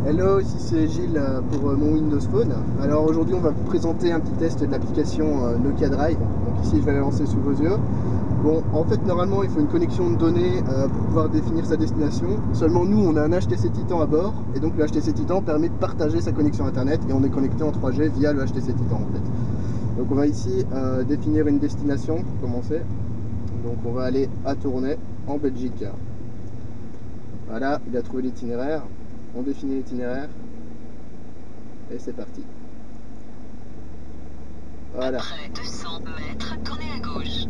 Hello, ici c'est Gilles pour mon Windows Phone. Alors aujourd'hui on va vous présenter un petit test de l'application Nokia Drive. Donc ici je vais la lancer sous vos yeux. Bon, en fait normalement il faut une connexion de données pour pouvoir définir sa destination. Seulement nous on a un HTC Titan à bord et donc le HTC Titan permet de partager sa connexion internet et on est connecté en 3G via le HTC Titan en fait. Donc on va ici définir une destination pour commencer. Donc on va aller à Tournai en Belgique. Voilà, il a trouvé l'itinéraire. On définit l'itinéraire et c'est parti. Voilà. Après 200 mètres, tournez à gauche.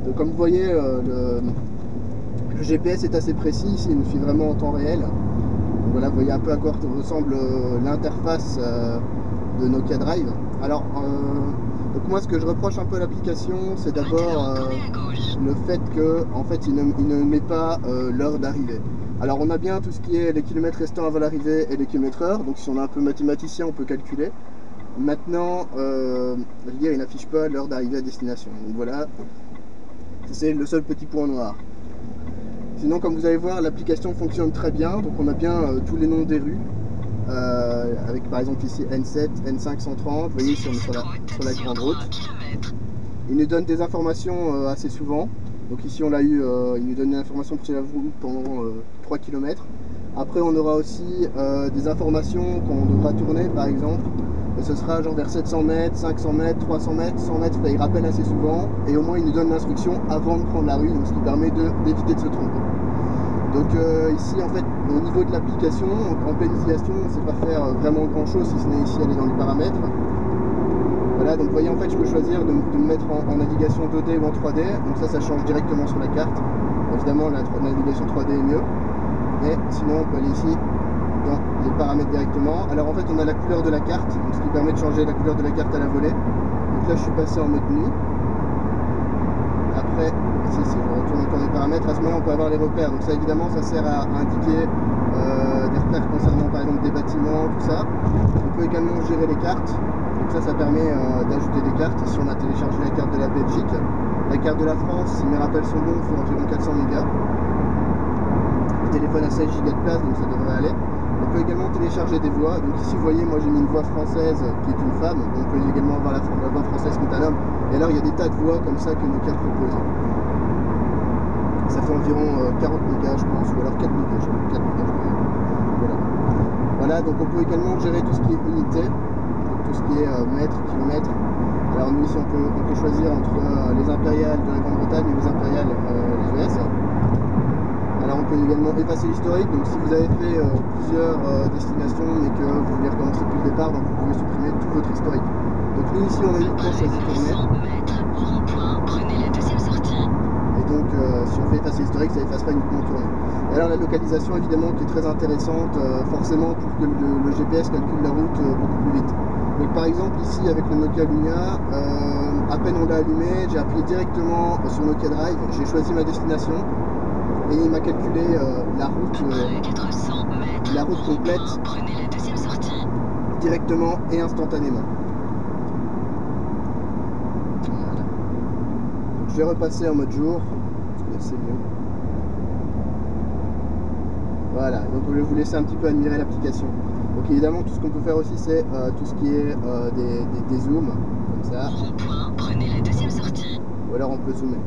Donc comme vous voyez, le GPS est assez précis, ici il nous suit vraiment en temps réel. Donc voilà, vous voyez un peu à quoi ressemble l'interface de Nokia Drive. Alors, donc moi ce que je reproche un peu à l'application, c'est d'abord le fait que en fait, il ne met pas l'heure d'arrivée. Alors on a bien tout ce qui est les kilomètres restants avant l'arrivée et les kilomètres heure, donc si on est un peu mathématicien on peut calculer. Maintenant, je veux dire, il n'affiche pas l'heure d'arrivée à destination. Donc voilà, c'est le seul petit point noir. Sinon, comme vous allez voir, l'application fonctionne très bien. Donc on a bien tous les noms des rues. Avec par exemple ici N7, N530, vous voyez sur la grande route. Il nous donne des informations assez souvent. Donc ici on l'a eu, il nous donne une information pour la route pendant 3 km. Après on aura aussi des informations qu'on devra tourner par exemple. Et ce sera genre vers 700 mètres, 500 mètres, 300 mètres, 100 mètres, il rappelle assez souvent. Et au moins il nous donne l'instruction avant de prendre la rue, donc ce qui permet d'éviter de se tromper. Donc ici en fait au niveau de l'application, en planification, on ne sait pas faire vraiment grand chose si ce n'est ici aller dans les paramètres. Voilà, donc vous voyez en fait je peux choisir de me mettre en navigation 2D ou en 3D, donc ça change directement sur la carte. Évidemment la navigation 3D est mieux, mais sinon on peut aller ici dans les paramètres directement. Alors en fait on a la couleur de la carte, donc ce qui permet de changer la couleur de la carte à la volée. Donc là je suis passé en mode nuit. Après, ici si je retourne encore les paramètres, à ce moment-là on peut avoir les repères. Donc ça évidemment ça sert à indiquer des repères concernant par exemple des bâtiments, tout ça. On peut également gérer les cartes. Donc ça permet d'ajouter des cartes. Ici on a téléchargé la carte de la Belgique. La carte de la France, si mes rappels sont bons, fait environ 400 mégas. Le téléphone a 16 Go de place, donc ça devrait aller. On peut également télécharger des voix. Donc ici vous voyez, moi j'ai mis une voix française qui est une femme. On peut également avoir la voix française qui est un homme. Et alors il y a des tas de voix comme ça que Nokia propose. Ça fait environ 40 mégas je pense, ou alors 4 mégas, 4 mégas. Voilà. Voilà, donc on peut également gérer tout ce qui est unité, tout ce qui est mètres, kilomètres. Alors nous ici on peut choisir entre les impériales de la Grande-Bretagne et les impériales des US. Alors on peut également effacer l'historique, donc si vous avez fait plusieurs destinations mais que vous voulez recommencer depuis le départ, donc vous pouvez supprimer tout votre historique. Donc nous ici on a uniquement choisi tourner. Et donc si on fait effacer l'historique, ça efface pas uniquement tourner. Et alors la localisation évidemment qui est très intéressante, forcément pour que le GPS calcule la route beaucoup plus vite. Donc par exemple ici avec le Nokia Lumia, à peine on l'a allumé, j'ai appuyé directement sur Nokia Drive, j'ai choisi ma destination et il m'a calculé la route complète directement et instantanément. Voilà. Donc, je vais repasser en mode jour, c'est mieux. Voilà, donc je vais vous laisser un petit peu admirer l'application. Donc évidemment tout ce qu'on peut faire aussi c'est tout ce qui est des zooms, comme ça. Prenez la deuxième sortie. Ou alors on peut zoomer.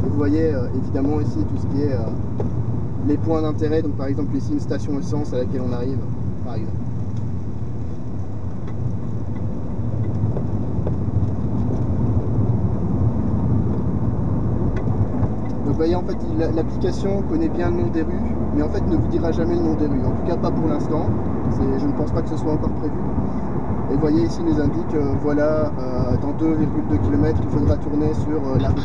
Et vous voyez évidemment ici tout ce qui est les points d'intérêt, donc par exemple ici une station essence à laquelle on arrive, par exemple. Donc vous voyez en fait l'application connaît bien le nom des rues, mais en fait ne vous dira jamais le nom des rues, en tout cas pas pour l'instant, je ne pense pas que ce soit encore prévu. Et vous voyez ici il nous indique voilà dans 2,2 km il faudra tourner sur la route.